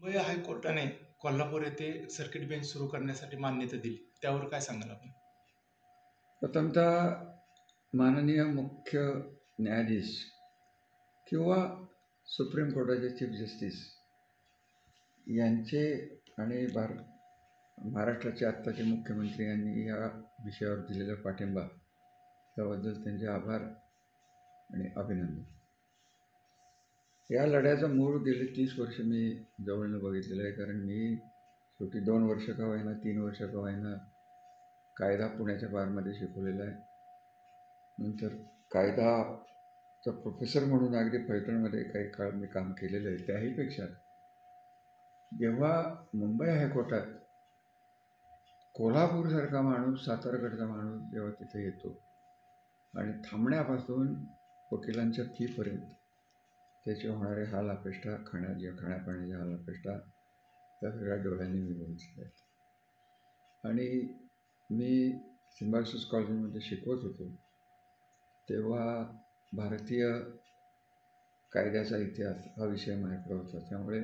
मुंबई हायकोर्टाने कोल्हापूर येथे circuit bench सुरू करण्यासाठी मान्यता दिली, त्यावर काय सांगाल आपण? प्रथमतः माननीय मुख्य न्यायाधीश किंवा सुप्रीम कोर्टाचे चीफ जस्टिस यांचे आणि महाराष्ट्राचे आत्ताचे मुख्यमंत्री यांनी या विषयावर दिलेला पाठिंबा त्याबद्दल त्यांचे आभार आणि अभिनंदन. या लढ्याचा मूळ गेले 30 वर्ष मी जवळनं बघितलेलं आहे, कारण मी शेवटी 2 वर्ष का होईना 3 वर्ष का होईना कायदा पुण्याच्या बारमध्ये शिकवलेला आहे. नंतर कायदाचा प्रोफेसर म्हणून अगदी फलटणमध्ये काही काळ मी काम केलेलं आहे. त्याहीपेक्षा जेव्हा मुंबई हायकोर्टात कोल्हापूरसारखा माणूस, सातारकडचा माणूस जेव्हा तिथे येतो आणि थांबण्यापासून वकिलांच्या फीपर्यंत त्याचे होणारे हाल अपेष्टा, खाण्यापाण्याच्या हाल अपेष्टा त्या सगळ्या डोळ्यांनी मी बघितल्या आहेत. आणि मी सिम्बायोसिस कॉलेजमध्ये शिकवत होतो तेव्हा भारतीय कायद्याचा इतिहास हा विषय माझ्याकडे होता. त्यामुळे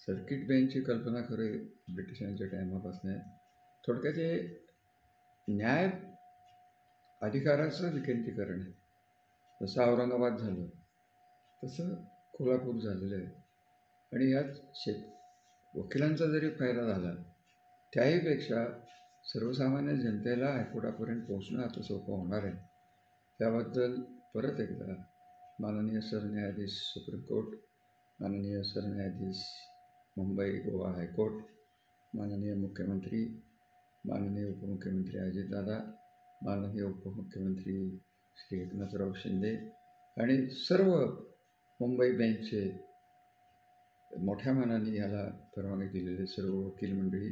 सर्किट बेंचची कल्पना खरे ब्रिटिशांच्या टायमापासून आहे. थोडक्यात हे न्याय अधिकाराचं विकेंद्रीकरण आहे. जसं औरंगाबाद झालं तसं कोल्हापूर झालेलं आहे. आणि यात वकिलांचा जरी फायदा झाला त्याहीपेक्षा सर्वसामान्य जनतेला हायकोर्टापर्यंत पोहोचणं आता सोपं होणार आहे. त्याबद्दल परत एकदा माननीय सरन्यायाधीश सुप्रीम कोर्ट, माननीय सरन्यायाधीश मुंबई गोवा हायकोर्ट, माननीय मुख्यमंत्री, माननीय उपमुख्यमंत्री अजितदादा, माननीय उपमुख्यमंत्री श्री एकनाथराव शिंदे आणि सर्व मुंबई बेंचचे मोठ्या मनाने याला परवानगी दिलेले सर्व वकील मंडळी.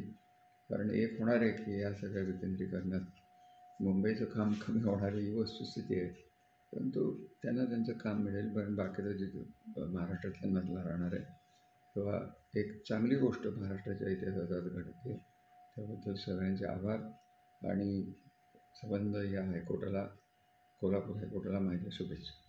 कारण एक होणार आहे की या सगळ्या विकेंद्रीकरणात मुंबईचं काम कमी होणारी ही वस्तुस्थिती आहे, परंतु त्यांना त्यांचं काम मिळेल. पण बाकीचं जे महाराष्ट्रातल्या नजला राहणार आहे तेव्हा एक चांगली गोष्ट महाराष्ट्राच्या इतिहासात आज घडते. त्याबद्दल सगळ्यांचे आभार आणि संबंध या हायकोर्टाला, कोल्हापूर हायकोर्टाला माझ्या शुभेच्छा.